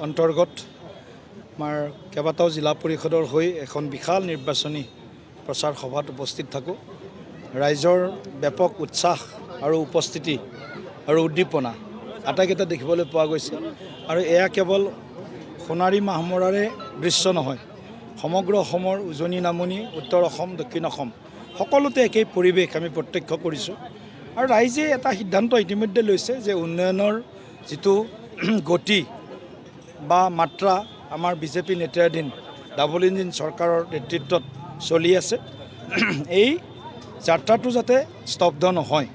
অন্তৰ্গত আমাৰ কেইবাটাও জিলা পৰিষদৰ হৈ এখন বিশাল নিৰ্বাচনী প্ৰচাৰ সভাত উপস্থিত থাকোঁ। ৰাইজৰ ব্যাপক উৎসাহ আৰু উপস্থিতি আৰু উদ্দীপনা আটাইকেইটা দেখিবলৈ পোৱা গৈছে। আৰু এয়া কেৱল সোণাৰী মাহমৰাৰে দৃশ্য নহয়, সমগ্ৰ অসমৰ উজনি নামনি, উত্তৰ অসম, দক্ষিণ অসম সকলোতে একেই পৰিৱেশ আমি প্ৰত্যক্ষ কৰিছোঁ। আৰু ৰাইজে এটা সিদ্ধান্ত ইতিমধ্যে লৈছে যে উন্নয়নৰ যিটো গতি বা মাত্ৰা আমাৰ বিজেপি নেতৃত্বাধীন ডাবল ইঞ্জিন চৰকাৰৰ নেতৃত্বত চলি আছে, এই যাত্ৰাটো যাতে স্তব্ধ নহয়।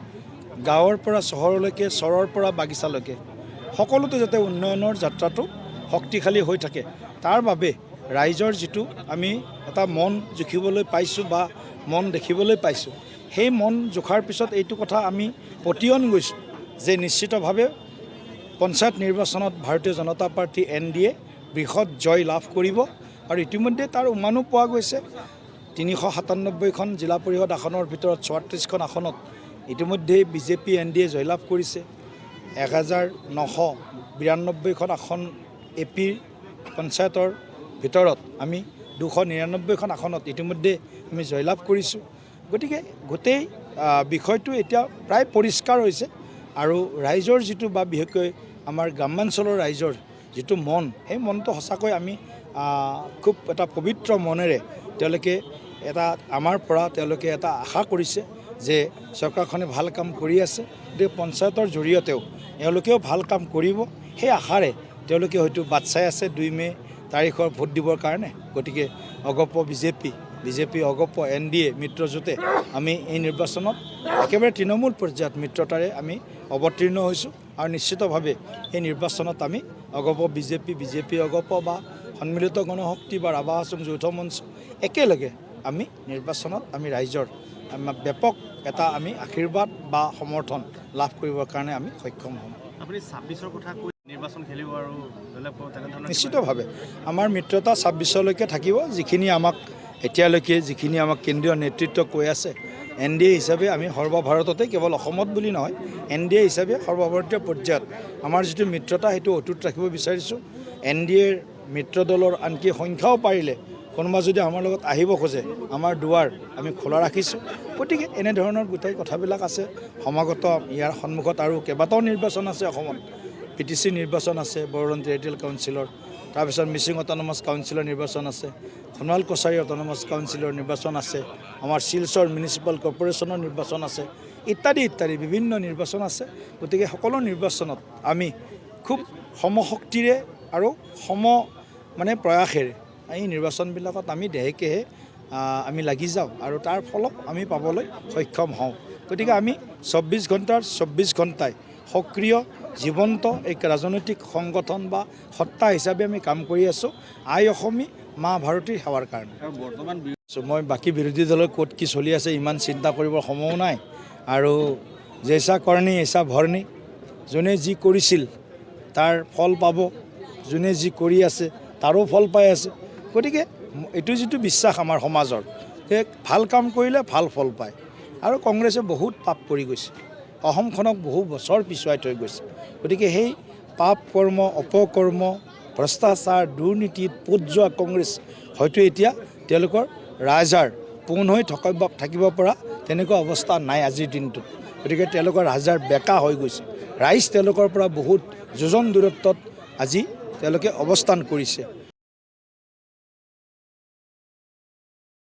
গাঁৱৰ পৰা চহৰলৈকে, চহৰৰ পৰা বাগিচালৈকে সকলোতে যাতে উন্নয়নৰ যাত্ৰাটো শক্তিশালী হৈ থাকে, তাৰ বাবে ৰাইজৰ যিটো আমি এটা মন জুখিবলৈ পাইছোঁ বা মন দেখিবলৈ পাইছোঁ, সেই মন জোখাৰ পিছত এইটো কথা আমি পতিয়ন গৈছোঁ যে নিশ্চিতভাৱে পঞ্চায়ত নিৰ্বাচনত ভাৰতীয় জনতা পাৰ্টি NDA বৃহৎ জয় লাভ কৰিব। আৰু ইতিমধ্যে তাৰ উমানো পোৱা গৈছে। 397খন জিলা পৰিষদ আসনৰ ভিতৰত 34খন আসনত ইতিমধ্যে বিজেপি NDA জয়লাভ কৰিছে। 1992খন আসন AP পঞ্চায়তৰ ভিতৰত আমি 299খন আসনত ইতিমধ্যে আমি জয়লাভ কৰিছোঁ। গতিকে গোটেই বিষয়টো এতিয়া প্ৰায় পৰিষ্কাৰ হৈছে। আৰু ৰাইজৰ যিটো বা বিশেষকৈ আমাৰ গ্ৰাম্যাঞ্চলৰ ৰাইজৰ যিটো মন, সেই মনটো সঁচাকৈ আমি খুব এটা পবিত্ৰ মনেৰে তেওঁলোকে আমাৰ পৰা তেওঁলোকে এটা আশা কৰিছে যে চৰকাৰখনে ভাল কাম কৰি আছে, গতিকে পঞ্চায়তৰ জৰিয়তেও এওঁলোকেও ভাল কাম কৰিব, সেই আশাৰে তেওঁলোকে হয়তো বাট চাই আছে 2 মে তাৰিখৰ ভোট দিবৰ কাৰণে। গতিকে অগপ বিজেপি অগপ NDA মিত্ৰজোঁটে আমি এই নিৰ্বাচনত একেবাৰে তৃণমূল পৰ্যায়ত মিত্ৰতাৰে আমি অৱতীৰ্ণ হৈছোঁ। আৰু নিশ্চিতভাৱে এই নিৰ্বাচনত আমি অগপ বিজেপি অগপ বা সন্মিলিত গণশক্তি বা ৰাভা হাছং যৌথ মঞ্চ একেলগে আমি নিৰ্বাচনত আমি ৰাইজৰ ব্যাপক এটা আমি আশীৰ্বাদ বা সমৰ্থন লাভ কৰিবৰ কাৰণে আমি সক্ষম হ'ম। আপুনি 26ৰ কথা কৈ নিৰ্বাচন খেলিব আৰু নিশ্চিতভাৱে আমাৰ মিত্ৰতা 26লৈকে থাকিব। যিখিনি আমাক কেন্দ্ৰীয় নেতৃত্ব কৈ আছে, NDA হিচাপে আমি সৰ্বভাৰততে, কেৱল অসমত বুলি নহয়, NDA হিচাপে সৰ্বভাৰতীয় পৰ্যায়ত আমাৰ যিটো মিত্ৰতা সেইটো অটুট ৰাখিব বিচাৰিছোঁ। NDAৰ মিত্ৰ দলৰ আনকি সংখ্যাও পাৰিলে কোনোবা যদি আমাৰ লগত আহিব খোজে, আমাৰ দুৱাৰ আমি খোলা ৰাখিছোঁ। গতিকে এনেধৰণৰ গোটেই কথাবিলাক আছে সমাগত। ইয়াৰ সন্মুখত আৰু কেইবাটাও নিৰ্বাচন আছে অসমত। PTC নিৰ্বাচন আছে, বড়োলেণ্ড টেৰিটৰিয়েল কাউন্সিলৰ, তাৰপিছত মিচিং অট'নমাছ কাউন্সিলৰ নিৰ্বাচন আছে, সোণোৱাল কছাৰী অট'নমাছ কাউন্সিলৰ নিৰ্বাচন আছে, আমাৰ শিলচৰ মিউনিচিপাল কৰ্পৰেশ্যনৰ নিৰ্বাচন আছে, ইত্যাদি বিভিন্ন নিৰ্বাচন আছে। গতিকে সকলো নিৰ্বাচনত আমি খুব সমশক্তিৰে আৰু প্ৰয়াসেৰে এই নিৰ্বাচনবিলাকত আমি দেহেকেহে আমি লাগি যাওঁ আৰু তাৰ ফলত আমি পাবলৈ সক্ষম হওঁ। গতিকে আমি 24 ঘণ্টাৰ 24 ঘণ্টাই সক্ৰিয় জীৱন্ত এক ৰাজনৈতিক সংগঠন বা সত্তা হিচাপে আমি কাম কৰি আছোঁ আই অসমী মা ভাৰতীৰ সেৱাৰ কাৰণে। বৰ্তমান মই বাকী বিৰোধী দলৰ ক'ত কি চলি আছে ইমান চিন্তা কৰিবৰ সময়ো নাই। আৰু জেইচা কৰ্ণী এচা ভৰণী, যোনে যি কৰিছিল তাৰ ফল পাব, যোনে যি কৰি আছে তাৰো ফল পাই আছে। গতিকে এইটো যিটো বিশ্বাস আমাৰ সমাজৰ, যে ভাল কাম কৰিলে ভাল ফল পায়। আৰু কংগ্ৰেছে বহুত পাপ কৰি গৈছে, অসমখনক বহু বছৰ পিছুৱাই থৈ গৈছে। গতিকে সেই পাপ কৰ্ম, অপকৰ্ম, ভ্ৰষ্টাচাৰ, দুৰ্নীতিত পোত যোৱা কংগ্ৰেছ হয়তো এতিয়া তেওঁলোকৰ ৰাজহাড় পোন হৈ থাকিব পৰা তেনেকুৱা অৱস্থা নাই আজিৰ দিনটোত। গতিকে তেওঁলোকৰ ৰাজহাড় বেকা হৈ গৈছে। ৰাইজ তেওঁলোকৰ পৰা বহুত যোজন দূৰত্বত আজি তেওঁলোকে অৱস্থান কৰিছে।